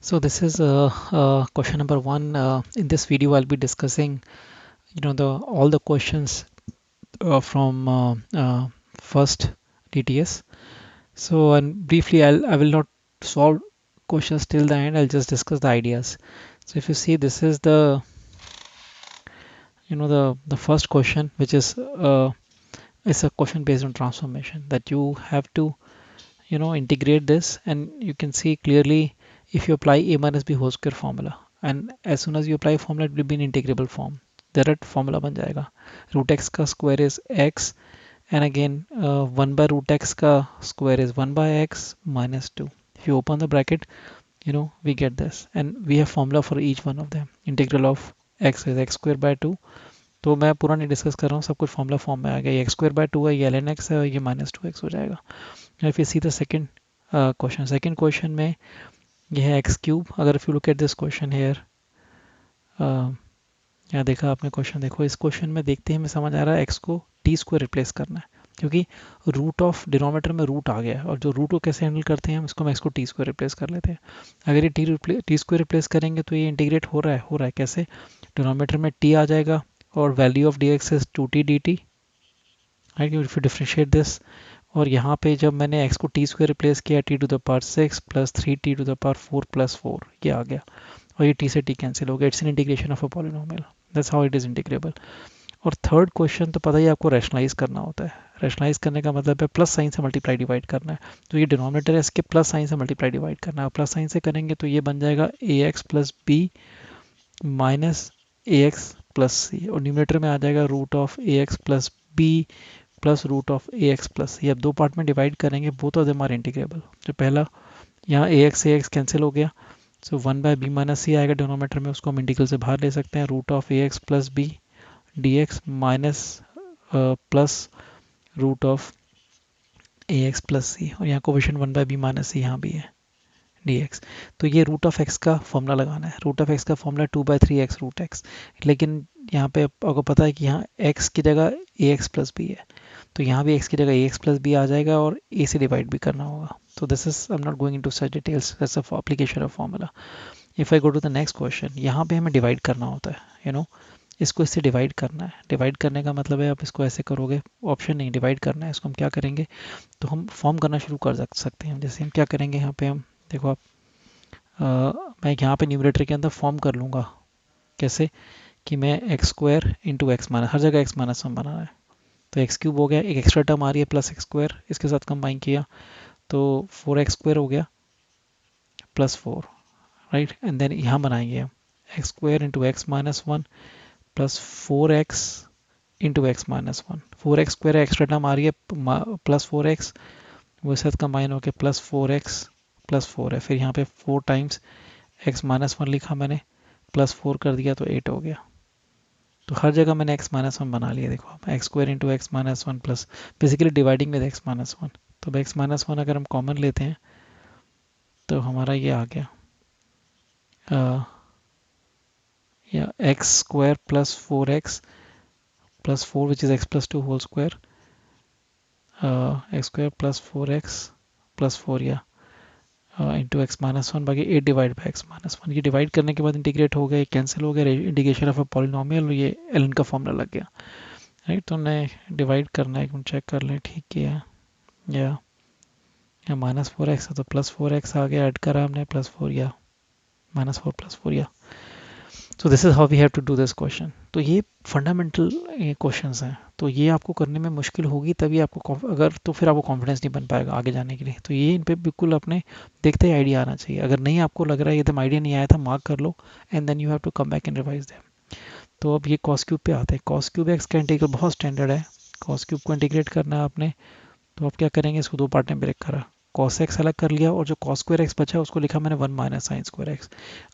So this is question number one. In this video, I'll be discussing, the all the questions from first DTS. So and briefly, I will not solve questions till the end. I'll just discuss the ideas. So if you see, this is the first question, which is a question based on transformation that you have to integrate this, and you can see clearly if you apply a minus b whole square formula, and as soon as you apply formula it will be in integrable form. Direct formula बन जाएगा. Root x का square is x, and again 1/√x का square is 1/x minus 2. If you open the bracket, we get this, and we have formula for each one of them. Integral of x is x square by 2. तो मैं पूरा नहीं discuss कर रहा हूँ, सब कुछ फॉर्मूला फॉर्म में आ गया. ये एक्स स्क्वायर बाय 2 है, ये ln x है, और ये -2x हो जाएगा. If you see the second question में ये है x क्यूब. अगर if you look at this question here, यहाँ देखा आपने क्वेश्चन, देखो इस क्वेश्चन में देखते ही हमें समझ आ रहा है x को टी स्क्वायर रिप्लेस करना है, क्योंकि रूट ऑफ डिनोमिनेटर में रूट आ गया है, और जो रूट को कैसे हैंडल करते हैं हम, इसको x को टी स्क्वायर रिप्लेस कर लेते हैं. अगर ये टी स्क्वायर रिप्लेस करेंगे तो ये इंटीग्रेट हो रहा है कैसे, डिनोमिनेटर में t आ जाएगा और value of dx is 2t dt, right. If you differentiate this, और यहाँ पे जब मैंने x को टी स्क्वायर रिप्लेस किया, t to the power 6 plus 3t to the power 4 plus 4, ये आ गया, और ये t से t कैंसिल हो गया. It's an integration of a polynomial. That's how it is integrable. और थर्ड क्वेश्चन तो पता ही आपको रैशनलाइज करना होता है. रैशनलाइज करने का मतलब है प्लस साइन से मल्टीप्लाई डिवाइड करना है. तो ये डिनोमिनेटर है, इसके प्लस साइन से मल्टीप्लाई डिवाइड करना है. प्लस साइन से करेंगे तो ये बन जाएगा ax plus b minus ax plus c, और न्यूमिनेटर में आ जाएगा root of ax plus b plus root of ax plus c. अब दो पार्ट में डिवाइड करेंगे, both of them are integrable. जो पहला यहाँ ax कैंसिल हो गया, सो 1/b माइनस सी आएगा डिनोमिनेटर में, उसको हम इंटीग्रल से बाहर ले सकते हैं. Root of ax plus b dx minus plus root of ax plus c, और यहाँ कोफिशिएंट 1/b माइनस सी यहाँ भी है dx. तो ये रूट ऑफ x का फॉर्मूला लगाना है. रूट ऑफ x का फॉर्मूला 2/3x रूट x, लेकिन यहाँ पे आपको पता है कि यहाँ x की जगह ax प्लस बी है, तो यहाँ भी x की जगह ax प्लस बी आ जाएगा, और a से डिवाइड भी करना होगा. तो this is, I am not going into such details, that's a application of formula. If I go to the next question, यहाँ पे हमें डिवाइड करना होता है, इसको इससे डिवाइड करना है. डिवाइड करने का मतलब है आप इसको ऐसे करोगे, ऑप्शन नहीं, डिवाइड करना है. इसको हम क्या करेंगे, तो हम फॉर्म करना शुरू कर सकते हैं. जैसे हम क्या करेंगे, यहाँ पे हम देखो आप, मैं यहाँ पे न्यूमरेटर के अंदर फॉर्म कर लूँगा. कैसे कि मैं x square into x minus, हर जगह एक्स माइनस वन बनाना है. तो एक्स क्यूब हो गया, एक एक्स्ट्रा टर्म आ रही है प्लस एक्स स्क्वायर, इसके साथ कंबाइन किया तो 4x स्क्वायर हो गया प्लस 4, राइट. एंड देन यहाँ बनाएंगे हम x square into x minus one plus 4x into x minus one. 4x square extra term आ रही है प्लस 4x, वो साथ कंबाइन होकर प्लस 4x प्लस 4 है. फिर यहाँ पे 4 टाइम्स x माइनस वन लिखा मैंने, प्लस 4 कर दिया तो 8 हो गया. तो हर जगह मैंने x माइनस वन बना लिया. देखो आप, x square into x minus one plus, basically dividing with x minus one. तो x माइनस वन अगर हम कॉमन लेते हैं तो हमारा ये आ गया, या x square plus 4x plus 4 which is x plus 2 whole square, x square plus 4x plus 4 या इंटू एक्स माइनस वन बाकी 8 divide by x minus one. ये डिवाइड करने के बाद इंटीग्रेट हो गया, कैंसिल हो गया, इंटीग्रेशन ऑफ अ पॉलिनोमियल, ये एलन का फॉर्मूला लग गया, राइट. तो हमने डिवाइड करना है, एक चेक कर लें, ठीक किया, या -4x है तो +4x आ गया, ऐड करा हमने +4 या -4 +4 या. So this is how we have to do this question. तो ये फंडामेंटल क्वेश्चंस हैं, तो ये आपको करने में मुश्किल होगी, तभी आपको अगर, तो फिर आपको कॉन्फिडेंस नहीं बन पाएगा आगे जाने के लिए. तो ये इन पे बिल्कुल अपने देखते ही आइडिया आना चाहिए. अगर नहीं आपको लग रहा है एकदम आइडिया नहीं आया था, मार्क कर लो, and then you have to come back and revise them. तो अब ये कॉस क्यूब पे आते हैं. कॉस क्यूब एक्स का इंटीग्रल बहुत स्टैंडर्ड है. कॉस क्यूब को इंटीग्रेट करना है आपने, तो आप क्या करेंगे, इसको दो पार्ट में ब्रेक करा, कॉस एक्स अलग कर लिया, और जो कॉस स्क्वायर एक्स बचा उसको लिखा मैंने 1 माइनस साइन स्क्वायर एक्स.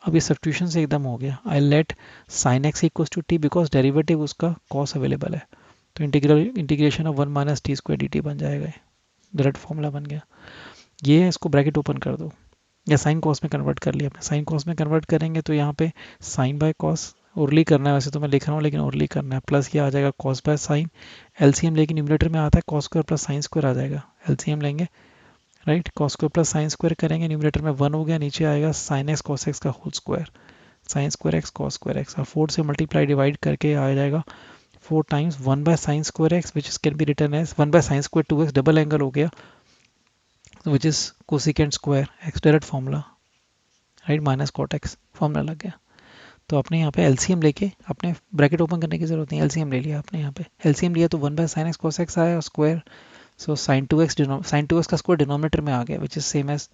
अब ये सब्स्टिट्यूशन से एकदम हो गया. I let sine x equals to t, because derivative उसका कॉस अवेलेबल है, तो integration of 1 minus t square d t बन जाएगा. डायरेक्ट फॉर्मूला बन गया. ये है, इसको ब्रैकेट ओपन कर दो, या साइन कॉस में कन्वर्ट कर लिया. अपने साइन कॉस में कन्वर्ट करेंगे तो यहाँ पे साइन बाय कॉस ओरली करना है, वैसे तो मैं लिख रहा हूँ लेकिन ओरली करना है, प्लस ये आ जाएगा कॉस बाय साइन. एलसीएम लेके न्यूमरेटर में आता है, cos square plus sine square आ जाएगा, एलसीएम लेंगे, right. Cos square plus sine square करेंगे, न्यूमरेटर में 1 हो गया, नीचे आएगा साइन एक्स कॉस एक्स का whole square, sine square x cos square x, और 4 से मल्टीप्लाई डिवाइड करके आ जाएगा 4 times 1 by sine square x which is can be written as 1 by sine square 2x, double angle हो गया which is cosecant square x, direct formula, right, minus cot x, formula लग गया। तो आपने यहाँ पे एलसीएम लेके, आपने ब्रैकेट ओपन करने की जरूरत नहीं, एलसीएम ले लिया आपने, यहाँ पे एलसीएम लिया तो 1 by sine x cos x आया square, so sine 2x, sine 2x का स्क्वायर डिनोमिनेटर में आ गया which is same as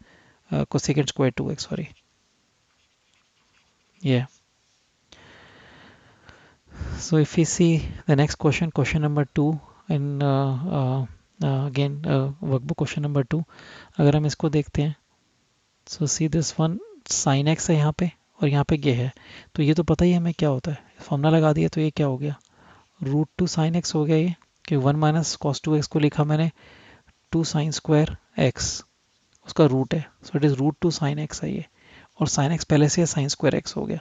cosecant square 2x, sorry, yeah. So if we see the next question, question number 2 in again workbook question number 2, अगर हम इसको देखते हैं, so see this one sin x है यहाँ पे और यहाँ पे ये है, तो ये तो पता ही है हमें क्या होता है, फॉर्मूला लगा दिया, तो ये क्या हो गया, रूट टू साइन एक्स हो गया ये, कि 1 माइनस कॉस 2x को लिखा मैंने 2 साइन स्क्वायर एक्स, उसका रूट है, so it is root two sine x है ये, और साइन एक्स पहले से साइन स्क्वायर एक्स हो गया।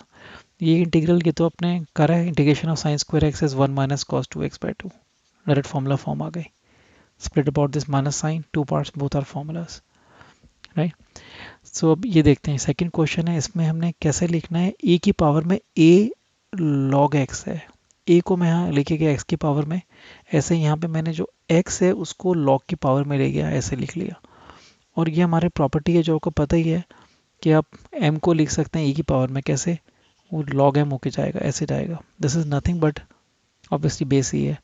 ये इंटीग्रल ये तो अपने करा है, integration of sine square x is 1 minus cos 2x/2, direct formula form आ गई, split about this minus sine, two parts, both are formulas, right. So अब ये देखते हैं, सेकंड क्वेश्चन है, इसमें हमने कैसे लिखना है, ए की पावर में a log x है, a को मैं यहाँ लेके गया x की पावर में, ऐसे यहाँ पे मैंने जो x है उसको log की पावर में ले गया, ऐसे लिख लिया, और ये हमारे प्रॉपर्टी है जो आपको पता ही है कि आप m को लिख सकते हैं e की पावर में, कैसे, वो log m होके जाएगा, ऐसे जाएगा, this is nothing but obviously base ही है,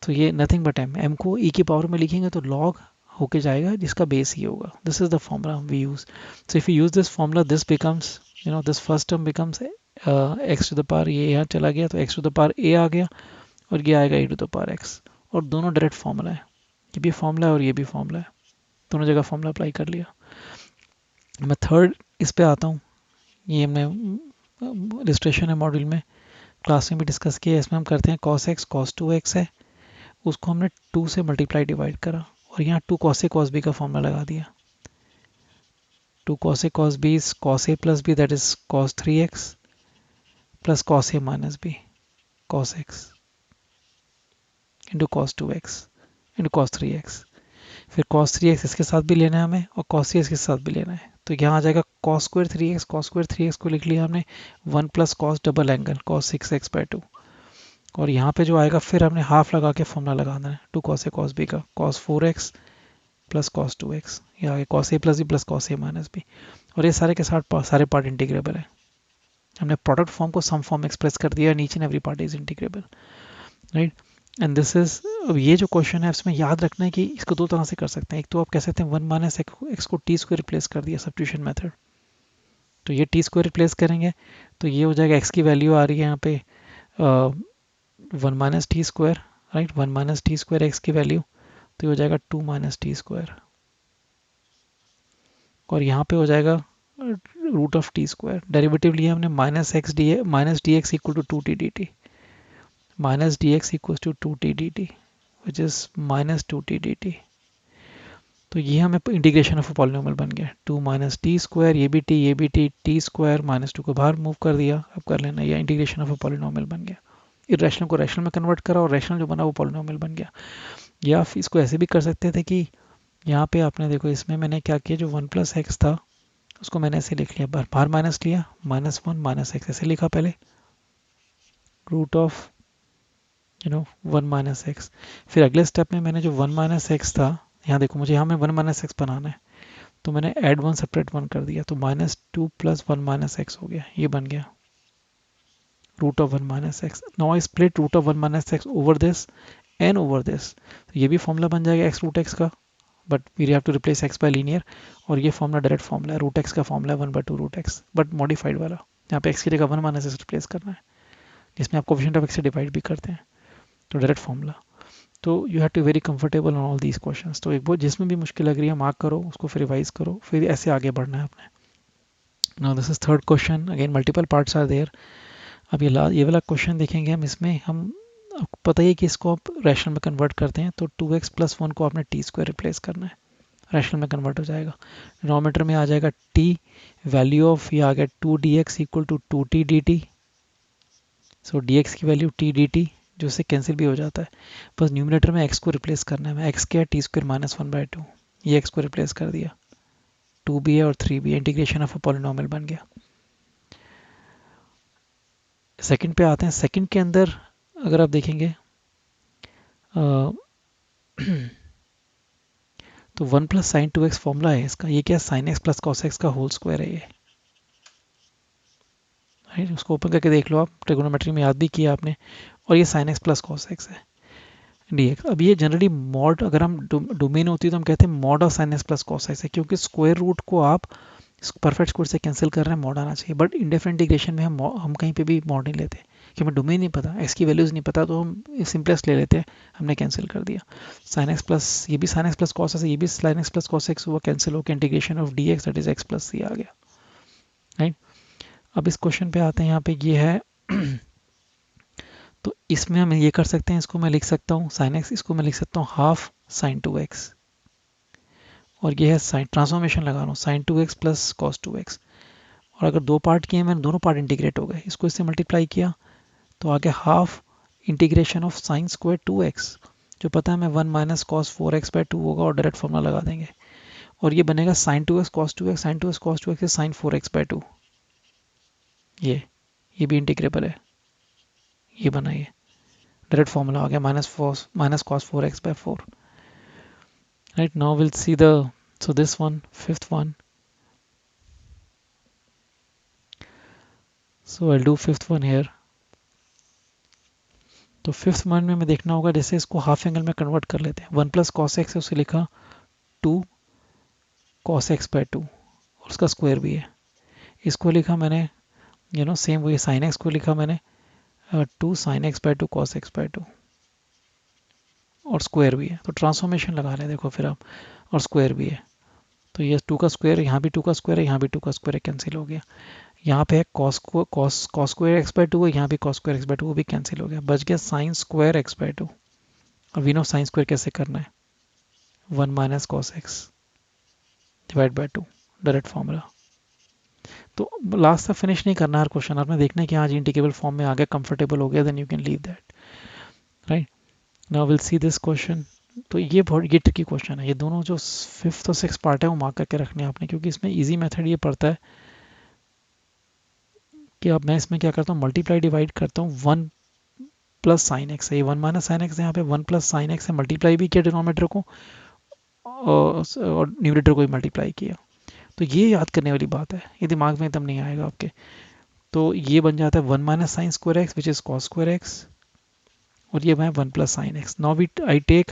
तो ये नथिंग बट m को e की पावर में लिखेंगे तो log होके जाएगा जिसका बेस ही होगा, this is the formula we use. So if you use this formula, this becomes, this first term becomes x to the power, ये यहाँ चला गया तो x to the power a आ गया, और ये आएगा e to the power x, और दोनों डायरेक्ट फॉर्मूला है, ये भी फॉर्मूला है और ये भी फॉर्मूला है, दोनों जगह फॉर्मूला अप्लाई कर लिया। मैं थर्ड इस पे आता हूँ, ये हमने इलस्ट्रेशन है मॉड्यूल में, क्लास में भी डिस्कस किया है, इसमें हम करते हैं cos x cos 2x है, उसको हमने 2 से मल्टीप्लाई डिवाइड करा, और यहाँ 2 cos a cos b का फॉर्मूला लगा दिया, 2 cos a cos b is cos a plus b, that is cos 3x plus cos a minus b, cos x into cos 2x into cos 3x, फिर cos 3x इसके साथ भी लेना है हमें, और cos 3x के साथ भी लेना है, तो यहाँ आ जाएगा cos square 3x, cos square 3x को लिख लिया हमने 1 plus cos double angle cos 6x/2, और यहाँ पे जो आएगा फिर हमने हाफ लगा के फॉर्मूला लगाना है 2 cos a cos b का, cos 4x plus cos 2x, ये आगे cos a plus b plus cos a minus b, और ये सारे के साथ सारे पार्ट इंटीग्रेबल है, हमने प्रोडक्ट फॉर्म को सम फॉर्म एक्सप्रेस कर दिया, नीचे every part is integrable, right. And this is, अब ये जो क्वेश्चन है इसमें याद रखना है कि इसको दो तरह से कर सकते हैं, एक तो आप कह सकते हैं 1 माइनस एक्स को टी स्क्वायर रिप्लेस कर दिया, सब्स्टिट्यूशन मेथड, तो ये टी स्क्वायर रिप्लेस करेंगे तो ये हो जाएगा, एक्स की वैल्यू आ रही है यहाँ पे 1 minus t square, right, 1 minus t square x की वैल्यू, तो ये हो जाएगा 2 माइनस टी स्क्वायर, और यहाँ पे हो जाएगा root of t square, derivative लिया हमने minus x d, minus d x equal to 2t dt, minus dx equals to 2t dt which is minus 2t dt, तो ये हमें इंटीग्रेशन ऑफ पॉलिनोमियल बन गया, 2 माइनस टी स्क्वायर, ये भी T square minus 2 को बाहर मूव कर दिया, अब कर लेना, ये इंटीग्रेशन ऑफ पॉलिनोमियल बन गया, इरेशनल को रैशनल में कन्वर्ट करा और रैशनल जो बना वो पॉलिनोमियल बन गया। या इसको ऐसे भी कर सकते थे कि यहाँ पे आपने देखो, इसमें मैंने क्या किया, जो 1 प्लस एक्स था उसको मैंने ऐसे लिख लिया, बाहर माइनस लिया, माइनस 1 माइनस एक्स ऐसे लिखा पहले, रूट ऑफ 1 माइनस एक्स, फिर अगले स्टेप में मैंने जो 1 माइनस एक्स था, यहाँ देखो मुझे यहाँ में 1 माइनस एक्स बनाना है, तो मैंने ऐड 1 सेपरेट 1 कर दिया, तो माइनस 2 प्लस 1 माइनस एक्स हो गया, ये बन गया root of 1 minus x. Now I split root of 1 minus x over this and over this, तो ये भी फॉर्मूला बन जाएगा एक्स रूट एक्स का, but we have to replace x by linear, और ये फॉर्मूला डायरेक्ट फॉर्मूला है, root x का फॉर्मूला है 1/2 रूट एक्स, बट मॉडिफाइड वाला, यहाँ पे एक्स की जगह 1 माइनस एक्स रिप्लेस करना है, जिसमें आप कोफिशिएंट ऑफ एक्स से डिवाइड भी करते हैं, तो डायरेक्ट फॉर्मूला। तो you have to very comfortable on all these questions, तो एक बहुत जिसमें भी मुश्किल लग रही है मार्क करो उसको, फिर रिवाइज करो, फिर ऐसे आगे बढ़ना है अपने। Now this is third question, again multiple parts are there. अब ये वाला क्वेश्चन देखेंगे हम, इसमें हम, आपको पता ही है कि इसको आप रैशनल में कन्वर्ट करते हैं, तो 2x प्लस 1 को आपने टी स्क्वायर रिप्लेस करना है, रैशनल में कन्वर्ट हो जाएगा, डिनोमिनेटर में आ जाएगा t, वैल्यू ऑफ ये आ गया 2dx equal to 2t dt, so dx की वैल्यू t dt जो से कैंसिल भी हो जाता है, बस न्यूमिनेटर में x को रिप्लेस करना है, x क्या है टी स्क्वायर माइनस 1/2, ये x को रिप्लेस कर दिया, 2b है और 3b, integration of a polynomial बन गया। सेकंड पे आते हैं। सेकंड के अंदर अगर आप देखेंगे तो 1 प्लस साइन 2x फॉर्मूला है इसका, ये क्या sign x plus cos x का होल स्क्वायर है ये, राइट। उसको ओपन करके देख लो आप, ट्रिगोनोमेट्री में याद भी किया आपने। और ये sign x plus cos x है dx। अब ये जनरली मॉड, अगर हम डोमेन होती है तो हम कहते हैं mod of sine x plus cos x है, क्योंकि स्क्वायर रूट को आप परफेक्ट स्क्वायर से कैंसिल कर रहे हैं, मॉड आना चाहिए। बट इंडिफरेंट इंटीग्रेशन में हम कहीं पे भी मॉड नहीं लेते, कि हमें डोमेन नहीं पता, एक्स की वैल्यूज नहीं पता, तो हम सिंपलेस्ट ले लेते हैं, हमने कैंसिल कर दिया। साइन एक्स प्लस, ये भी sine x plus cos x, ये भी sine x plus cos x हुआ, कैंसिल होकर integration of d x that is x plus c आ गया, राइट। अब इस क्वेश्चन पे आते हैं, यहाँ पे ये है तो इसमें हम ये कर सकते हैं, इसको मैं लिख सकता हूँ साइन एक्स, इसको मैं लिख सकता हूँ हाफ साइन 2x, और ये है साइन, ट्रांसफॉर्मेशन लगा रहा हूँ sign 2x plus cos 2x। और अगर दो पार्ट किए, मैंने दोनों पार्ट इंटीग्रेट हो गए, इसको इससे मल्टीप्लाई किया तो आगे half integration of sine square 2x, जो पता है मैं 1 माइनस कॉस 4x/2 होगा, और डायरेक्ट फॉर्मूला लगा देंगे। और ये बनेगा sine 2x cos 2x, sine 2x cos 2x sine 4x/2, ये भी इंटीग्रेबल है, ये बना, ये डायरेक्ट फॉर्मूला आ गया, minus cos 4x/4, right। Now we'll see the, so this one, fifth one, so I'll do fifth one here। तो fifth one में देखना होगा, जैसे इसको हाफ एंगल में कन्वर्ट कर लेते हैं, 1 प्लस कॉस एक्स है, उसे लिखा 2 कॉस x/2, और उसका स्क्वायर भी है। इसको लिखा मैंने, सेम वही साइन एक्स को लिखा मैंने 2 साइन x/2 कॉस x/2, और स्क्वायर भी है। तो ट्रांसफॉर्मेशन लगा रहे हैं, देखो फिर आप, और स्क्वायर भी है, तो ये 2 का स्क्वायर, यहाँ भी 2 का स्क्वायर है, यहाँ भी 2 का स्क्वायर है, कैंसिल हो गया। यहाँ पे है कॉस स्क्वायर x/2 है, यहाँ भी कॉस स्क्वायर x/2, वो भी कैंसिल हो गया, बच गया साइन स्क्वायर x/2। और वी नो साइन स्क्वायर कैसे करना है, 1 minus cos x divide by 2, direct formula. तो लास्ट तक फिनिश नहीं करना हर क्वेश्चन, आपने देखना है कि हाँ जी इंटीग्रेबल फॉर्म में आ गया, कंफर्टेबल हो गया, then you can leave that, right. Now will see this question. तो ये बहुत, ये ट्रिकी क्वेश्चन है, ये दोनों जो फिफ्थ और सिक्स पार्ट है वो मार्क करके रखने हैं आपने, क्योंकि इसमें इजी मेथड ये पड़ता है कि अब मैं इसमें क्या करता हूँ, मल्टीप्लाई डिवाइड करता हूँ, 1 प्लस साइन एक्स है, ये 1 माइनस साइन एक्स है, यहाँ पे 1 प्लस साइन एक्स है, मल्टीप्लाई भी किया डिनोमिनेटर को और न्यूमरेटर को भी मल्टीप्लाई किया। तो ये याद करने वाली बात है, ये दिमाग में एकदम नहीं आएगा आपके। तो ये बन जाता है 1 minus sine square x which is cos square x, और ये मैं 1 plus sine x. Now we I take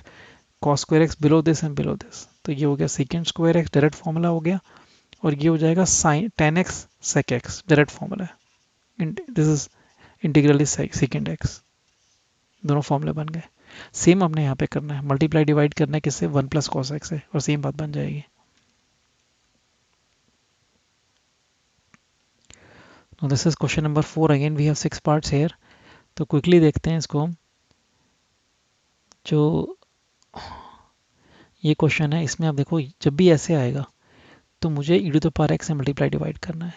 cos square x below this and below this, तो ये हो गया second square x, direct formula हो गया, और ये हो जाएगा sine tan x sec x, direct formula है, this is integral is second x, दोनों फॉर्मूले बन गए। सेम हमने यहाँ पे करना है, मल्टीप्लाई डिवाइड करना है किससे, 1 प्लस कॉस एक्स है, और सेम बात बन जाएगी। Now this is question number 4, again we have 6 parts here, तो क्विकली देखते हैं इसको हम। जो ये क्वेश्चन है, इसमें आप देखो जब भी ऐसे आएगा तो मुझे e to the power x से मल्टीप्लाई डिवाइड करना है,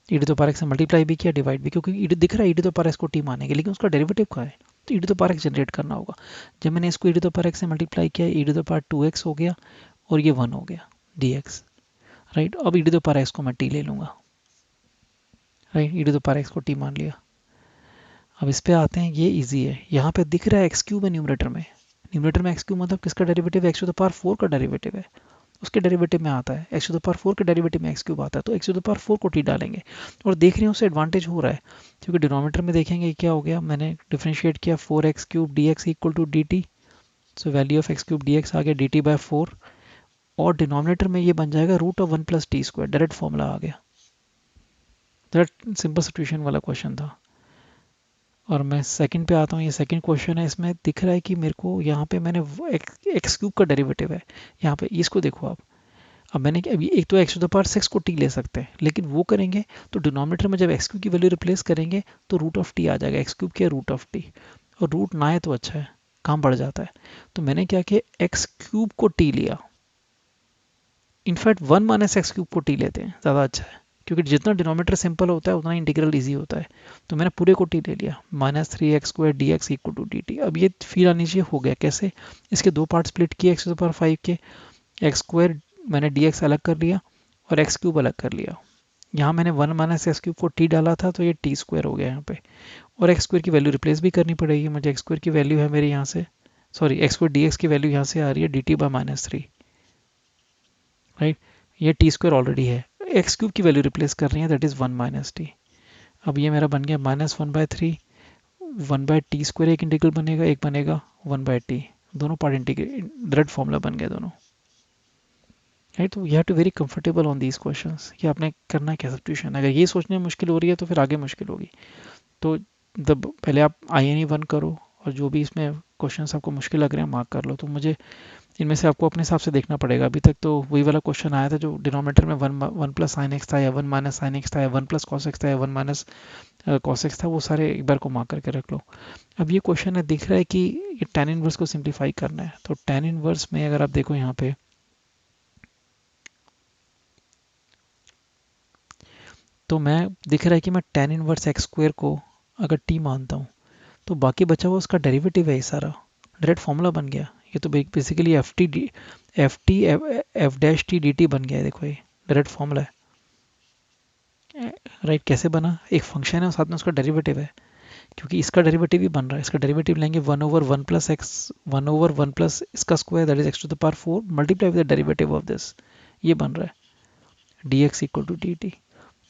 e to the power x से मल्टीप्लाई भी किया, डिवाइड भी, क्योंकि दिख रहा है e to the power x को t मानेंगे, लेकिन उसका डेरिवेटिव कहाँ है, तो e to the power x generate करना होगा। जब मैंने इसको e to the power x से मल्टीप्लाई किया, e to the power 2x हो गया, और ये 1 हो गया dx, राइट। अब e to the power x को मैं t ले लूँगा, right, e to the power x को t मान लिया। अब इस पे आते हैं, ये इजी है, यहाँ पे दिख रहा है एक्स क्यूब है न्यूमरेटर में, न्यूमरेटर में एक्स क्यूब मतलब किसका डेरिवेटिव है, एक्स टू द पावर 4 का डेरिवेटिव है, उसके डेरिवेटिव में आता है, एक्स टू द पावर 4 के डेरिवेटिव में एक्स क्यूब आता है, तो एक्स टू द पावर 4 को टी डालेंगे, और देख रहे हैं उससे एडवांटेज हो रहा है, क्योंकि डिनोमिनेटर में देखेंगे क्या हो गया, मैंने डिफरेंशिएट किया 4x cube d x equal to d t, so value of x cube d x आ गया डी टी बाई 4, और डिनोमिनेटर में ये बन जाएगा root of 1 plus t square, direct formula आ गया। डायरेक्ट सिंपल सिचुएशन वाला क्वेश्चन था। और मैं सेकंड पे आता हूँ, ये सेकंड क्वेश्चन है, इसमें दिख रहा है कि मेरे को यहाँ पे मैंने एक्स क्यूब का डेरिवेटिव है, यहाँ पे इसको देखो आप। अब मैंने अभी एक तो एक्स टू द पावर 6 को टी ले सकते हैं, लेकिन वो करेंगे तो डिनोमिनेटर में जब एक्स क्यूब की वैल्यू रिप्लेस करेंगे तो रूट ऑफ टी आ जाएगा, एक्स क्यूब के रूट ऑफ टी, और रूट ना आए तो अच्छा है, काम बढ़ जाता है। तो मैंने क्या किया, एक्स क्यूब को टी लिया, इनफैक्ट 1 माइनस एक्स क्यूब को टी लेते हैं, ज़्यादा अच्छा है, क्योंकि जितना डिनोमिनेटर सिंपल होता है उतना इंटीग्रल इजी होता है। तो मैंने पूरे को टी ले लिया, -3x² dx equal to dt। अब ये फील आनी चाहिए, हो गया कैसे, इसके दो पार्ट स्प्लिट किए x टू द पावर 5 के, एक्स स्क्वायर मैंने डी एक्स अलग कर लिया और एक्स क्यूब अलग कर लिया। यहाँ मैंने वन माइनस एक्स क्यूब को टी डाला था तो ये टी स्क्वायर हो गया यहाँ पे। और एक्स स्क्वायर की वैल्यू रिप्लेस भी करनी पड़ेगी मुझे। एक्स स्क्वायर की वैल्यू है मेरी यहाँ से, sorry x square D x की वैल्यू यहाँ से आ रही है D t by minus three, right. ये टी स्क्वायर ऑलरेडी है, एक्स क्यूब की वैल्यू रिप्लेस कर रही है, that is one minus T. अब ये मेरा बन गया minus one by three, one by T square एक इंटीग्रल बनेगा, एक बनेगा वन बाय टी, दोनों पार्ट इंटीग्रेट डायरेक्ट फॉर्मूला बन गया दोनों, राइट। तो you have to very comfortable on these questions कि आपने करना क्या सब्स्टिट्यूशन। अगर ये सोचने में मुश्किल हो रही है तो फिर आगे मुश्किल होगी। तो पहले आप आई एन ई वन करो और जो भी इसमें क्वेश्चंस आपको मुश्किल लग रहे हैं मार्क कर लो। तो मुझे इनमें से आपको अपने हिसाब से देखना पड़ेगा। अभी तक तो वही वाला क्वेश्चन आया था जो डिनोमिनेटर में one one plus sine x था या वन माइनस साइन एक्स था या वन प्लस कॉस एक्स था या वन माइनस कॉस एक्स था, वो सारे एक बार को मार्क करके रख लो। अब ये क्वेश्चन है, दिख रहा है कि ये tan इनवर्स को सिंप्लीफाई करना है। तो tan इनवर्स में अगर आप देखो यहाँ पे, तो मैं दिख रहा है कि मैं tan इनवर्स एक्स स्क्वायर को अगर t मानता हूँ तो बाकी बचा हुआ उसका डेरिवेटिव है, ये सारा डायरेक्ट फॉर्मूला बन गया। ये तो basically F dash T d t बन गया है। देखो ये डायरेक्ट फॉर्मूला है, राइट। कैसे बना, एक फंक्शन है और साथ में उसका डेरिवेटिव है, क्योंकि इसका डेरिवेटिव भी बन रहा है। इसका डेरिवेटिव लेंगे one over one plus x, one over one plus इसका square that is x to the power four multiply with the derivative of this, ये बन रहा है d x equal to d t.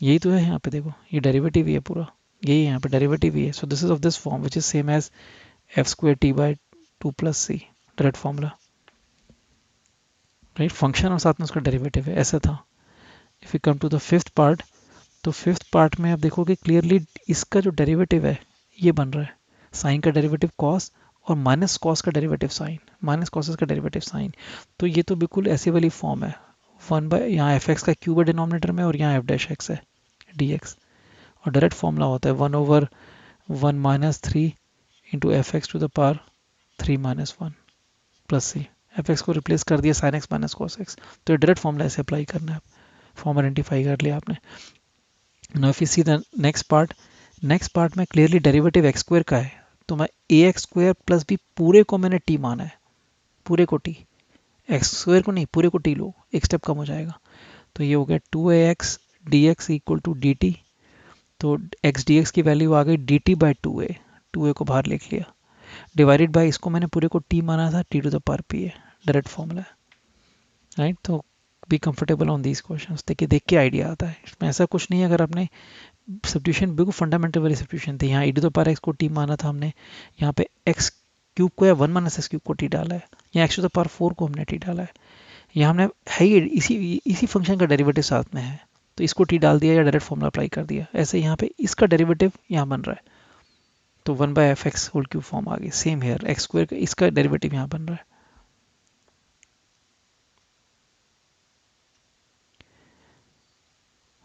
यही तो है यहाँ पे, देखो ये डेरिवेटिव ही है पूरा, यही यहाँ पे डेरिवेटिव ही है। So this is of this form which is same as f square t by two plus c, direct formula, right. Function और साथ में उसका डेरिवेटिव है, ऐसा था। If you come to the fifth part, तो फिफ्थ पार्ट में आप देखोगे क्लियरली इसका जो डेरिवेटिव है ये बन रहा है साइन का डेरिवेटिव कॉस और माइनस कॉस का डेरिवेटिव साइन, माइनस कॉस का डेरिवेटिव साइन। तो ये तो बिल्कुल ऐसी वाली फॉर्म है, वन बाय यहाँ एफ एक्स का क्यूब है डिनोमिनेटर में और यहाँ एफ डैश एक्स है डी एक्स, और डायरेक्ट फॉर्मूला होता है one over one minus three into f x to the power three minus one plus c. F x को रिप्लेस कर दिया sign x minus cos x, तो डेयरेक्ट formula ऐसे apply करना है। फॉर्म आइडेंटिफाई कर लिया आपने। Now if you see the next part में क्लियरली डेरिवेटिव एक्स स्क्वायर का है, तो मैं ए एक्स स्क्वायर प्लस बी पूरे को मैंने टी माना है, पूरे को टी, एक्स स्क्वायर को नहीं, पूरे को टी लो, एक स्टेप कम हो जाएगा। तो ये हो गया two a x d x equal to d t. तो एक्स डी एक्स की वैल्यू आ गई d t by two a को बाहर लिख लिया, डिवाइडेड बाई इसको मैंने पूरे को टी माना था, t to the power p है, डायरेक्ट फॉर्मूला है, राइट। तो be comfortable on these questions. देखिए देख के आइडिया आता है, इसमें ऐसा कुछ नहीं है। अगर आपने सब्स्टिट्यूशन बिल्कुल फंडामेंटल वाली सब्स्टिट्यूशन थी, यहाँ e to the power x को टी माना था हमने, यहाँ पे एक्स क्यूब को या वन माइनस एक्स क्यूब को टी डाला है, यहाँ x to the power four को हमने टी डाला है, यहाँ हमने है ही इसी फंक्शन का डेरिवेटिव साथ में है, तो इसको टी डाल दिया या डायरेक्ट फॉर्मूला अप्लाई कर दिया। ऐसे यहाँ पे इसका डेरिवेटिव यहाँ बन रहा है, तो one by f x whole cube form आ गई। सेम हेयर एक्स स्क्वायर इसका डेरिवेटिव यहाँ बन रहा है।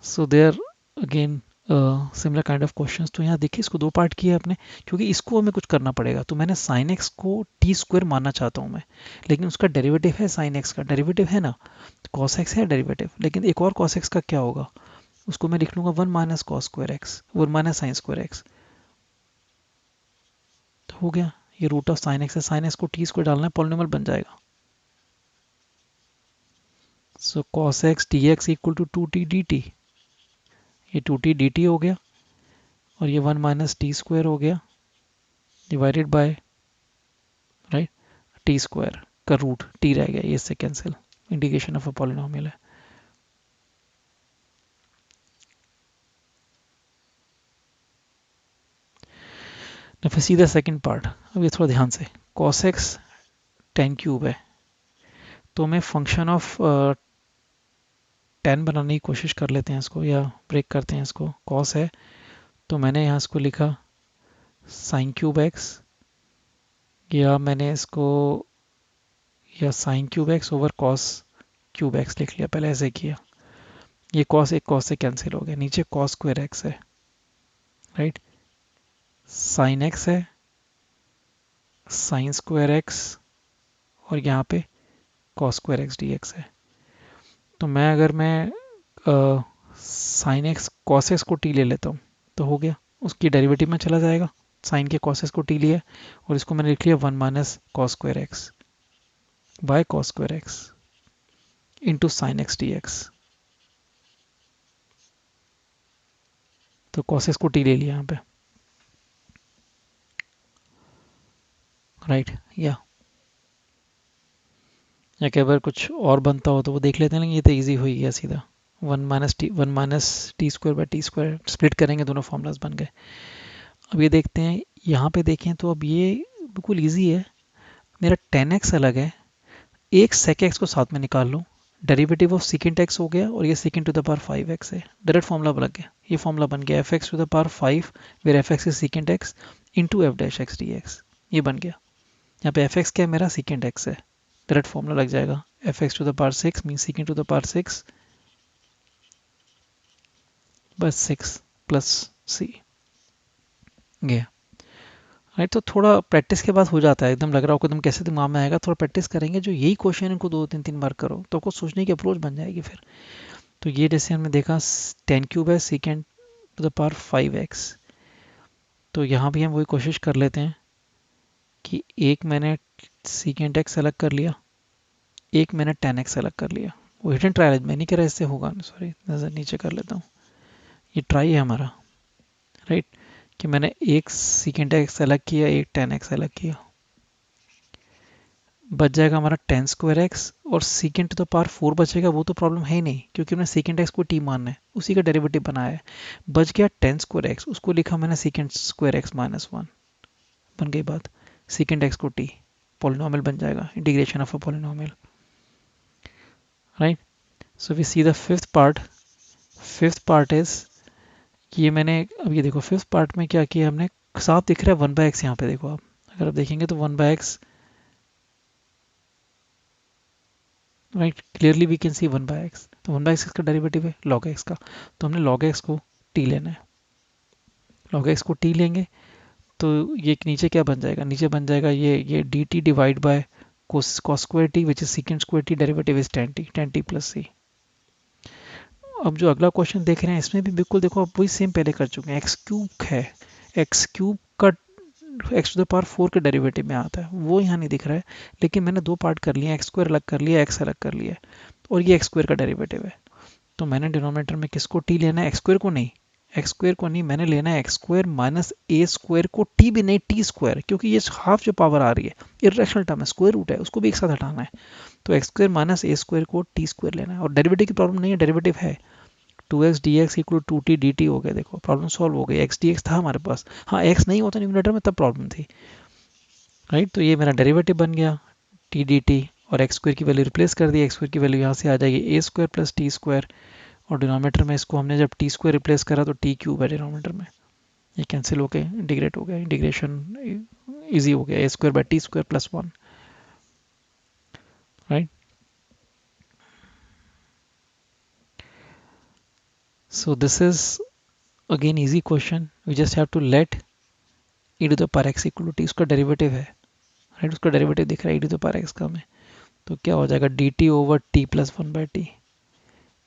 So there again similar kind of questions. तो यहाँ देखिए इसको दो पार्ट किया आपने, क्योंकि इसको हमें कुछ करना पड़ेगा। तो मैंने साइन एक्स को टी स्क्वायर मानना चाहता हूँ मैं, लेकिन उसका डेरिवेटिव है साइन एक्स का, डेरिवेटिव है ना, कॉस एक्स है डेरिवेटिव, लेकिन एक और कॉस एक्स का क्या होगा, उसको मैं लिख लूंगा one minus cos square x, one minus sine square x, तो हो गया। ये रूट ऑफ साइन एक्स है, साइन एक्स को टी स्क्वायर डालना है, पॉलिनोमियल बन जाएगा। So cos x d x equal to two t d t, ये टू टी डी टी हो गया, और ये वन माइनस टी स्क्वायर हो गया divided by, right, T square का रूट टी रह गया, ये इससे cancel, indication of a polynomial है। ना फिर सीधा सेकंड पार्ट, अब ये थोड़ा ध्यान से, cos x tan क्यूब है, तो मैं फंक्शन ऑफ tan बनाने की कोशिश कर लेते हैं इसको, या ब्रेक करते हैं इसको। cos है तो मैंने यहाँ इसको लिखा sin क्यूब x, या मैंने इसको या sin cube x over cos cube x लिख लिया, पहले ऐसे किया। ये cos एक cos से कैंसिल हो गया, नीचे cos स्क्वायर x है, राइट, sin x है, sin स्क्वायर x, और यहाँ पे cos स्क्वायर x dx है। तो मैं अगर मैं साइन एक्स कॉस एक्स को टी ले लेता हूँ तो हो गया, उसकी डेरिवेटिव में चला जाएगा, साइन के कॉस एक्स को टी लिया, और इसको मैंने लिख लिया one minus cos square x by cos square x, into sine x d x. तो कॉस एक्स को टी ले लिया यहाँ पे, राइट। या कई बार कुछ और बनता हो तो वो देख लेते हैं, लेकिन ये तो ईजी हो ही गया सीधा। 1 - टी² / स्प्लिट करेंगे, दोनों फॉर्मूलाज बन गए। अब ये देखते हैं, यहाँ पे देखें तो अब ये बिल्कुल ईजी है। मेरा 10x अलग है, एक sec x को साथ में निकाल लो, डेरिवेटिव ऑफ सेकेंड x हो गया, और ये second to the power 5x है, डायरेक्ट फॉर्मूला बन गया। ये फॉर्मूला बन गया fx to the power 5 where fx is second x into f dash x dx। ये बन गया। यहाँ पे fx क्या है, मेरा सेकेंड x है, डायरेक्ट फॉर्मूला लग जाएगा। fx to the power 6 mean second to the power 6 बस 6 प्लस c गया, राइट। तो थोड़ा प्रैक्टिस के बाद हो जाता है, एकदम लग रहा हो एकदम कैसे दिमाग में आएगा। थोड़ा प्रैक्टिस करेंगे, जो यही क्वेश्चन इनको 2 3 बार करो तो कुछ सोचने की अप्रोच बन जाएगी फिर। तो ये जैसे हमने देखा 10³ है second to the power 5x, तो यहाँ भी हम वही कोशिश कर लेते हैं कि एक मैंने सेकेंड x अलग कर लिया, एक मैंने 10x अलग कर लिया। वो हिडन ट्रायल है, मैं नहीं कह रहा इससे होगा, सॉरी नज़र नीचे कर लेता हूँ। ये ट्राई है हमारा, राइट, कि मैंने एक सेकेंड x अलग किया, एक 10x अलग किया, बच जाएगा हमारा 10² x, और सेकेंड टू द पावर 4 बचेगा। वो तो प्रॉब्लम है ही नहीं, क्योंकि हमने सेकेंड x को t मानना है, उसी का डेरिवेटिव बनाया है। बच गया 10²x, उसको लिखा मैंने सेकेंड² x - 1, बन गई बात। सेकेंड x को t, पॉलिनोमियल बन जाएगा, integration of a polynomial, right. So we see the fifth part is, ये मैंने, अब ये देखो फिफ्थ पार्ट में क्या किया हमने, साफ दिख रहा है 1/x। यहाँ पे देखो आप, अगर आप देखेंगे तो 1/x, right, clearly we can see 1/x। तो 1/x इसका डेरिवेटिव है log x का, तो हमने log x को t लेना है। log x को t लेंगे तो ये नीचे क्या बन जाएगा, नीचे बन जाएगा ये dt divide by cos² t which is sec² t, derivative is tan t plus c। अब जो अगला क्वेश्चन देख रहे हैं, इसमें भी बिल्कुल देखो आप वही सेम पहले कर चुके हैं। x³ है, x³ का x टू द पावर 4 के डेरिवेटिव में आता है, वो यहाँ नहीं दिख रहा है, लेकिन मैंने दो पार्ट कर लिए, x² अलग कर लिया, x अलग कर लिया, और ये x² का डेरिवेटिव है। तो मैंने डिनोमिनेटर में किसको t लेना है, x² को नहीं, मैंने लेना है x² माइनस a² को, t भी नहीं t², क्योंकि ये हाफ जो पावर आ रही है इरेशनल टर्म है, स्क्वायर रूट है, उसको भी एक साथ हटाना है। तो x² माइनस a² को t² लेना है, और डेरिवेटिव की प्रॉब्लम नहीं है, डेरिवेटिव है 2x dx equal 2t dt हो गया। देखो प्रॉब्लम सॉल्व हो गई, x dx था हमारे पास, हाँ x नहीं होता न्यूमरेटर में तब प्रॉब्लम थी, राइट। तो ये मेरा डेरिवेटिव बन गया t dt, और x² की वैल्यू रिप्लेस कर दी, x² की वैल्यू यहाँ से आ जाएगी a² प्लस t², और डिनोमिनेटर में इसको हमने जब t² रिप्लेस करा तो t³ है डिनोमिनेटर में, ये कैंसिल होके इंटीग्रेट हो गया, इंटीग्रेशन इजी हो गया, a² by t² plus 1, right. So this is again easy question. We just have to let e to the power x equal to t, उसका डेरिवेटिव है, राइट, उसका डेरिवेटिव दिख रहा है e to the power x का हमें। तो क्या हो जाएगा dt over t plus 1/t,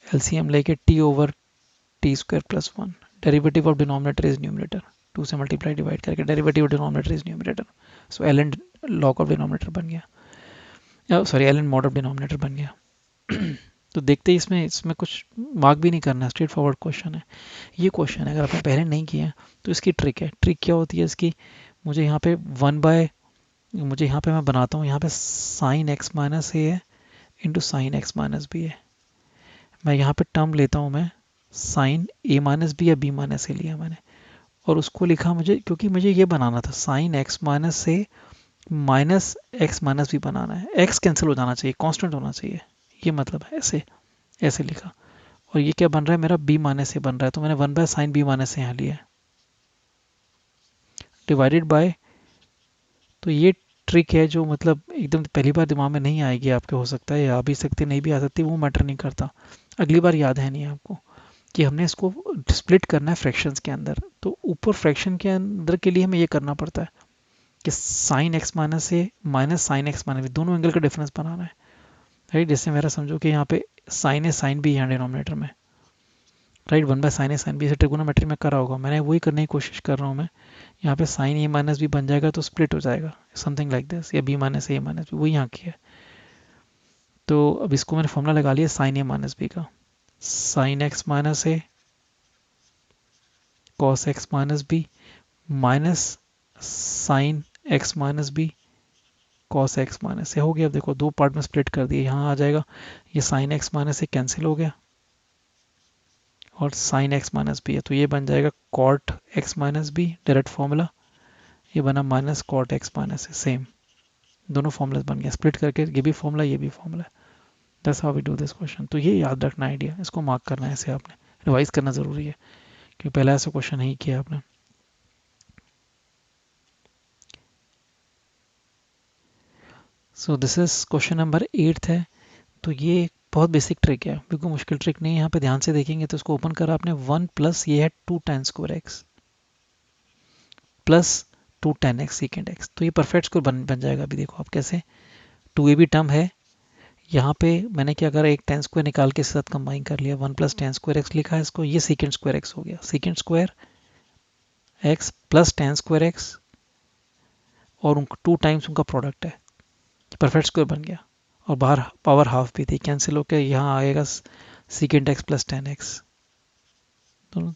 LCM लेके t over t² plus 1, derivative of denominator is numerator, 2 से मल्टीप्लाई डिवाइड करके derivative of denominator is numerator. So L N log of denominator बन गया, sorry L N mod of denominator बन गया। तो देखते ही इसमें कुछ मार्क भी नहीं करना है, स्ट्रेट फॉरवर्ड क्वेश्चन है। ये क्वेश्चन है, अगर आपने पहले नहीं किया है तो इसकी ट्रिक है। ट्रिक क्या होती है इसकी, मुझे यहाँ पे मुझे यहाँ पे मैं बनाता हूँ, यहाँ पे साइन एक्स माइनस ए है into sine x minus b है। मैं यहाँ पे टर्म लेता हूँ, मैं साइन ए माइनस बी या बी माइनस ए लिया मैंने, और उसको लिखा मुझे, क्योंकि मुझे ये बनाना था साइन एक्स माइनस ए माइनस एक्स माइनस बी बनाना है, एक्स कैंसिल हो जाना चाहिए, कांस्टेंट होना चाहिए, ये मतलब है, ऐसे ऐसे लिखा। और ये क्या बन रहा है मेरा b माइनस से बन रहा है, तो मैंने 1 बाय साइन बी माइनस से यहाँ लिया है, डिवाइडेड बाय। तो ये ट्रिक है जो मतलब एकदम पहली बार दिमाग में नहीं आएगी आपके, हो सकता है आ भी सकती, नहीं भी आ सकती, वो मैटर नहीं करता, अगली बार याद है नहीं आपको कि हमने इसको स्प्लिट करना है फ्रैक्शंस के अंदर। तो ऊपर फ्रैक्शन के अंदर के लिए हमें ये करना पड़ता है कि साइन एक्स माइनस से minus sine x minus b, दोनों एंगल का डिफरेंस बनाना है, राइट। जैसे मेरा समझो कि यहाँ पे साइन ए साइन बी यहाँ डिनोमिनेटर में, right, 1 by sine a sine b से ट्रिगोनोमेट्री में करा होगा, मैंने वही करने की कोशिश कर रहा हूँ मैं। यहाँ पे साइन ए माइनस बी बन जाएगा तो स्प्लिट हो जाएगा, समथिंग लाइक दिस, या बी माइनस ए माइनस बी, वही यहाँ की है। तो अब इसको मैंने फॉर्मूला लगा लिया साइन ए माइनस बी का, sine x minus a cos x minus b minus sine x minus b cos x minus a हो गया। अब देखो दो पार्ट में स्प्लिट कर दिए, यहाँ आ जाएगा ये साइन एक्स माइनस ए कैंसिल हो गया और साइन एक्स माइनस बी है तो ये बन जाएगा cot x minus b, direct formula, ये बना minus cot x minus a, same दोनों फॉर्मूलाज बन गया स्प्लिट करके, ये भी फॉर्मूला ये भी formula. That's how we do this question. तो ये याद रखना आइडिया, इसको मार्क करना है, ऐसे आपने रिवाइज करना ज़रूरी है क्योंकि पहले ऐसा क्वेश्चन नहीं किया आपने। सो दिस इज क्वेश्चन नंबर 8 है। तो ये बहुत बेसिक ट्रिक है, बिल्कुल मुश्किल ट्रिक नहीं है। यहाँ पे ध्यान से देखेंगे तो इसको ओपन करा आपने, 1 प्लस ये है 2 tan square x plus 2 tan x सीकेंड x, तो ये परफेक्ट स्क्वायर बन जाएगा। अभी देखो आप कैसे, 2a भी टर्म है, यहाँ पे मैंने क्या करा, एक tan स्क्वायर निकाल के इसके साथ कंबाइन कर लिया, 1 प्लस tan स्क्वायर एक्स लिखा है इसको, ये सीकेंड स्क्वायर एक्स हो गया, secant square x plus tan square x और उनका 2 टाइम्स उनका प्रोडक्ट है, परफेक्ट स्क्वायर बन गया। और बाहर पावर हाफ भी थी, कैंसिल होकर यहाँ आएगा सीकेंड एक्स प्लस tan एक्स, दोनों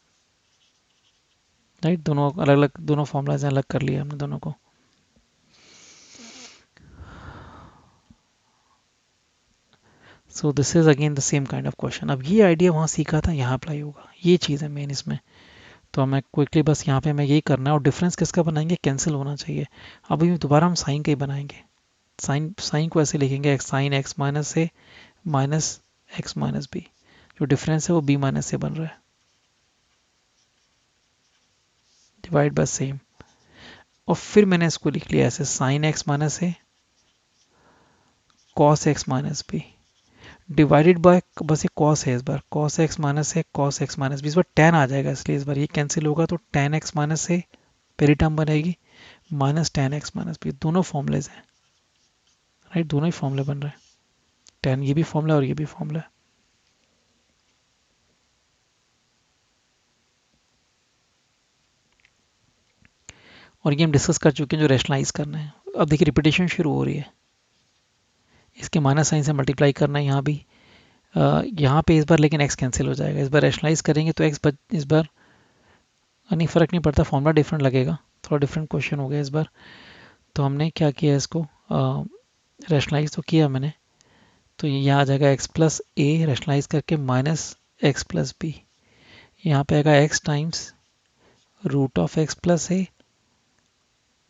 राइट, दोनों अलग अलग, दोनों फॉर्मूलाज अलग कर लिया हमने दोनों को। सो this is again the same kind of question. अब ये आइडिया वहाँ सीखा था, यहाँ अप्लाई होगा, ये चीज़ है मेन इसमें। तो हमें क्विकली बस यहाँ पे हमें यही करना है, और डिफरेंस किसका बनाएंगे, कैंसिल होना चाहिए। अभी दोबारा हम साइन का ही बनाएंगे, साइन साइन को ऐसे लिखेंगे, साइन एक्स माइनस ए माइनस एक्स माइनस बी, जो डिफरेंस है वो बी माइनस से बन रहा है, डिवाइड बाय सेम। और फिर मैंने इसको लिख लिया ऐसे, sine x minus a cos x minus b divided by, बस ये कॉस है इस बार, cos x minus a cos x minus b, इस बार टेन आ जाएगा इसलिए इस बार ये कैंसिल होगा, तो टेन एक्स माइनस ए पहली टर्म बनेगी minus tan x minus b, दोनों फॉर्मूलेज हैं राइट, दोनों ही फॉर्मूले बन रहे हैं, टेन ये भी फॉर्मूला और ये भी फॉर्मूला है। और ये हम डिस्कस कर चुके हैं जो रैशनलाइज करना है। अब देखिए रिपीटेशन शुरू हो रही है, इसके माइनस साइन से मल्टीप्लाई करना है यहाँ भी, यहाँ पे इस बार लेकिन x कैंसिल हो जाएगा, इस बार रैशनलाइज करेंगे तो x इस बार नहीं, फ़र्क नहीं पड़ता, फॉर्मूला डिफरेंट लगेगा, थोड़ा डिफरेंट क्वेश्चन हो गया इस बार। तो हमने क्या किया, इसको रैशनलाइज तो किया मैंने, तो ये यहाँ आ जाएगा x प्लस ए रैशनलाइज करके माइनस एक्स प्लस बी, यहाँ पे आएगा x times root of x plus a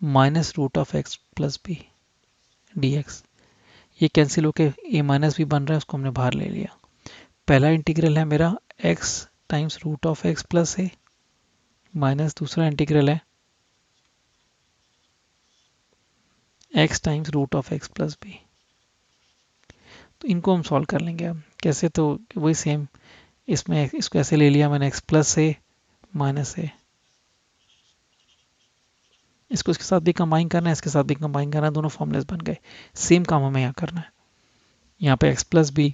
minus root of x plus b dx, ये कैंसिल होके a माइनस बी बन रहा है, उसको हमने बाहर ले लिया। पहला इंटीग्रल है मेरा x times root of x plus a minus दूसरा इंटीग्रल है x times root of x plus b. तो इनको हम सॉल्व कर लेंगे अब कैसे, तो वही सेम, इसमें इसको ऐसे ले लिया मैंने, x प्लस ए माइनस ए, इसको इसके साथ भी कंबाइन करना है, इसके साथ भी कंबाइन करना है, दोनों फॉर्मूलेस बन गए। सेम काम हमें यहाँ करना है, यहाँ पे x plus b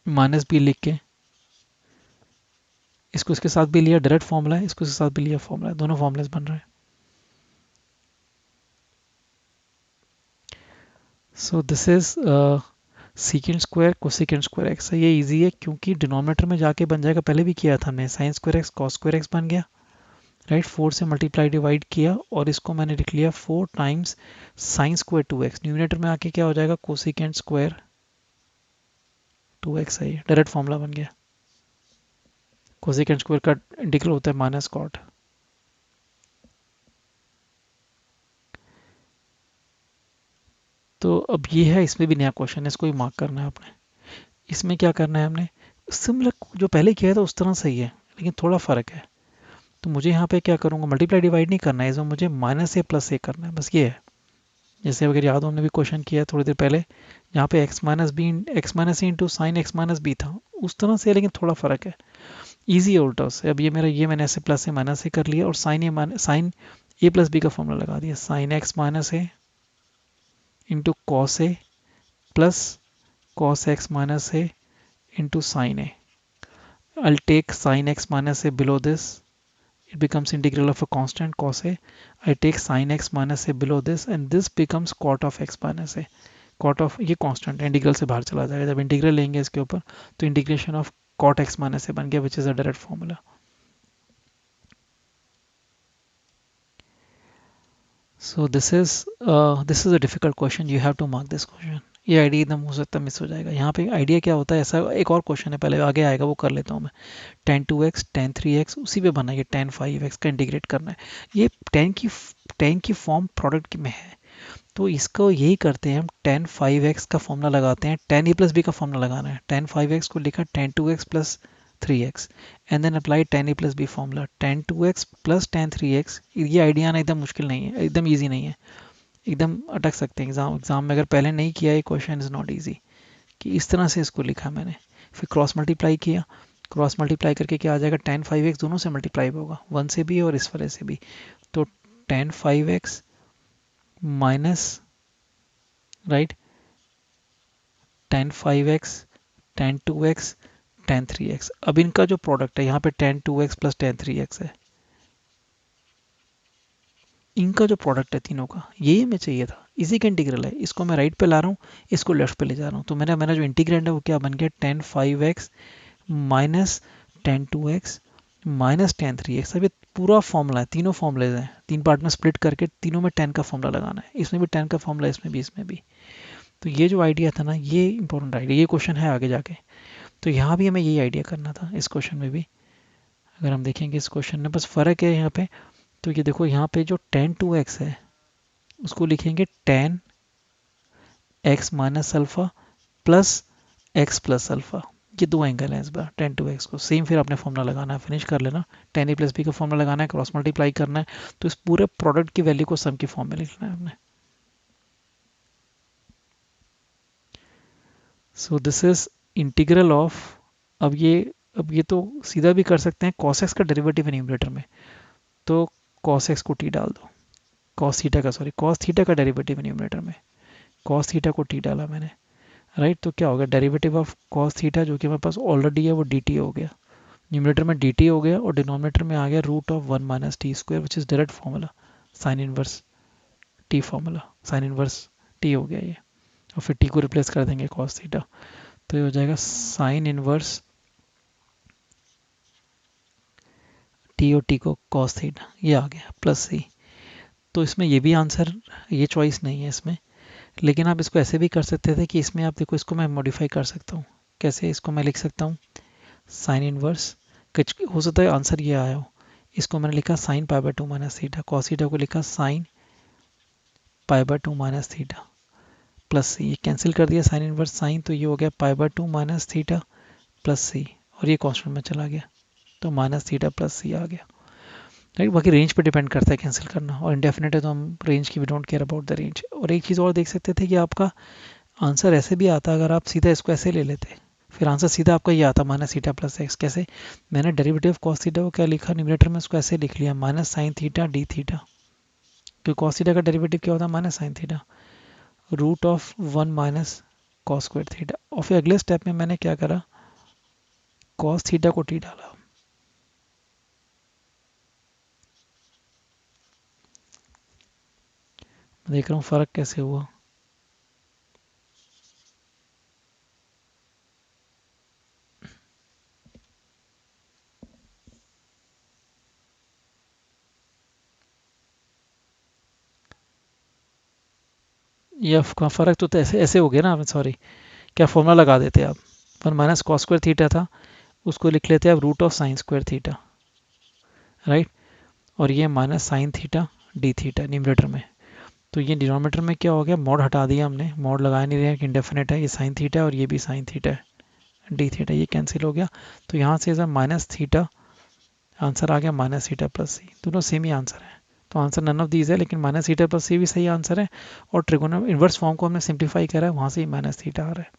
minus b लिख के इसको इसके साथ भी लिया, डायरेक्ट फॉर्मूला है, इसको इसके साथ भी लिया फॉर्मूला है, दोनों फॉर्मूलेस बन रहे हैं। सो this is secant square cosecant square x, ये इजी है क्योंकि डिनोमिनेटर में जाके बन जाएगा, पहले भी किया था हमने, sign square x cos square x बन गया राइट, 4 से मल्टीप्लाई डिवाइड किया और इसको मैंने लिख लिया 4 times sign square 2x, numerator में आके क्या हो जाएगा, कोसेकेंड स्क्वायर 2x है, ये डायरेक्ट फॉर्मूला बन गया। कोसेकेंड स्क्वायर का इंटीग्रल होता है माइनस कॉट। तो अब ये है, इसमें भी नया क्वेश्चन है, इसको भी मार्क करना है आपने। इसमें क्या करना है हमने, सिमिलर जो पहले किया था उस तरह सही है, लेकिन थोड़ा फ़र्क है। तो मुझे यहाँ पे क्या करूँगा, मल्टीप्लाई डिवाइड नहीं करना है, इसमें मुझे माइनस ए प्लस ए करना है, बस ये है। जैसे अगर याद हो हमने भी क्वेश्चन किया थोड़ी देर पहले, यहाँ पे x minus a into sine x minus b था, उस तरह से, लेकिन थोड़ा फ़र्क है, ईजी है उल्टा से। अब ये मैंने ऐसे प्लस से माइनस से कर लिया और साइन ए प्लस बी का फॉर्मूला लगा दिया, sign x minus a into cos A plus cos x minus a into sin a. I'll take sin x minus a below this. It becomes integral of a constant cos a. I take sin x minus a below this and this becomes cot of x minus a. Cot of, ये constant integral से बाहर चला जाएगा, जब integral लेंगे इसके ऊपर तो integration of cot x minus a बन गया, which is a direct formula. So this is a difficult question, you have to mark this question. ये आइडिया एकदम हो सकता है मिस हो जाएगा। यहाँ पे आइडिया क्या होता है, ऐसा एक और क्वेश्चन है, पहले आगे आएगा वो कर लेता हूँ मैं। tan 2x tan 3x उसी पे बना है, tan 5x का इंटीग्रेट करना है। ये tan की फॉर्म प्रोडक्ट में है, तो इसको यही करते हैं हम, tan 5x का फॉर्मूला लगाते हैं, tan a प्लस बी का फॉर्मूला लगाना है। tan 5x को लिखा tan 2x plus 3x and then apply tan a plus b formula, tan 2x plus tan 3x। ये आइडिया आना एकदम मुश्किल नहीं है, एकदम ईजी नहीं है, एकदम अटक सकते हैं एग्जाम में अगर पहले नहीं किया। ये क्वेश्चन इज नॉट ईजी कि इस तरह से इसको लिखा मैंने, फिर क्रॉस मल्टीप्लाई किया, क्रॉस मल्टीप्लाई करके क्या आ जाएगा, tan 5x दोनों से मल्टीप्लाई होगा, 1 से भी और इस वाले से भी, तो tan 5x minus, right, tan 5x tan 2x tan 3x। अब इनका जो प्रोडक्ट है यहाँ पे tan 2x plus tan 3x है, इनका जो प्रोडक्ट है तीनों का, यही हमें चाहिए था, इसी का इंटीग्रल है। इसको मैं राइट पे ला रहा हूँ, इसको लेफ्ट पे ले जा रहा हूँ, तो मेरा जो इंटीग्रेंड है वो क्या बन गया, tan 5x minus tan 2x minus tan 3x। अब ये पूरा फॉर्मूला है, तीनों फॉर्मूलेज हैं, तीन पार्ट में स्प्लिट करके तीनों में tan का फॉर्मूला लगाना है, इसमें भी tan का फॉर्मूला, इसमें भी, इसमें भी। तो ये जो आइडिया था ना, ये इंपॉर्टेंट आइडिया, ये क्वेश्चन है आगे जाके, तो यहाँ भी हमें यही आइडिया करना था, इस क्वेश्चन में भी। अगर हम देखेंगे इस क्वेश्चन में बस फ़र्क है यहाँ पे, तो ये देखो यहाँ पे जो tan 2x है उसको लिखेंगे tan x minus alpha plus x plus alpha. ये दो एंगल है इस बार tan 2x को, सेम फिर अपने फॉर्मूला लगाना है, फिनिश कर लेना, tan a प्लस बी का फॉर्मूला लगाना है, क्रॉस मल्टीप्लाई करना है, तो इस पूरे प्रोडक्ट की वैल्यू को सम की फॉर्म में लिखना है हमने। सो दिस इज इंटीग्रल ऑफ, अब ये तो सीधा भी कर सकते हैं, cos x का डेरिवेटिव है न्यूमरेटर में, तो cos x को t डाल दो, cos थीटा का, सॉरी cos थीटा का डेरिवेटिव है न्यूमरेटर में, cos थीटा को t डाला मैंने, राइट। तो क्या हो गया, डेरिवेटिव ऑफ cos थीटा जो कि हमारे पास ऑलरेडी है वो dt हो गया, न्यूमरेटर में dt हो गया, और डिनोमिनेटर में आ गया root of 1 minus t square, which is direct formula, sine inverse t formula, sine inverse t हो गया ये, और फिर t को रिप्लेस कर देंगे cos थीटा, तो ये हो जाएगा साइन इनवर्स t और t को cos थीटा, ये आ गया प्लस c। तो इसमें ये भी आंसर, ये चॉइस नहीं है इसमें, लेकिन आप इसको ऐसे भी कर सकते थे कि इसमें आप देखो, इसको मैं मॉडिफाई कर सकता हूँ, कैसे, इसको मैं लिख सकता हूँ साइन इनवर्स, हो सकता है आंसर ये आया हो, इसको मैंने लिखा sine pi by 2 minus theta, cos theta को लिखा sine pi by 2 minus theta plus c, ये कैंसिल कर दिया साइन इनवर्स साइन, तो ये हो गया pi by 2 minus theta plus c, और ये कॉन्स्टेंट में चला गया, तो माइनस थीटा प्लस सी आ गया, राइट। बाकी रेंज पे डिपेंड करता है कैंसिल करना, और इंडेफिनेट है तो हम रेंज की, we don't care about the range. और एक चीज़ और देख सकते थे कि आपका आंसर ऐसे भी आता अगर आप सीधा इसको ऐसे ले लेते, फिर आंसर सीधा आपका ये आता माइनस थीटा प्लस एक्स। कैसे, मैंने डेरिवेटिव कॉस थीटा को क्या लिखा न्यूमरेटर में, उसको ऐसे लिख लिया minus sine theta d theta, क्योंकि कॉस थीटा का डेरिवेटिव क्या होता है, minus sine theta, root of 1 minus cos square theta. और फिर अगले स्टेप में मैंने क्या करा, कॉस थीटा को टी डाला, देख रहा हूँ फर्क कैसे हुआ। ये फर्क तो ऐसे ऐसे हो गया ना, सॉरी, क्या फॉर्मूला लगा देते आप, 1 माइनस कॉस स्क्वायर थीटा था, उसको लिख लेते आप root of sine square theta, right. और ये minus sine theta d theta numerator में, तो ये डिनोमिनेटर में क्या हो गया, मॉड हटा दिया हमने, मॉड लगा नहीं रहे, इंडेफिनेट है, ये साइन थीटा और ये भी साइन थीटा है, डी थीटा, ये कैंसिल हो गया, तो यहाँ से माइनस थीटा, आंसर आ गया माइनस थीटा प्लस सी, दोनों सेम ही आंसर है, तो आंसर नन ऑफ दीज है, लेकिन माइनस थीटा प्लस सी भी सही आंसर है, और ट्रिगोनोमेट्री इन्वर्स फॉर्म को हमने सिंप्लीफाई करा है, वहाँ से ही माइनस थीटा आ रहा है।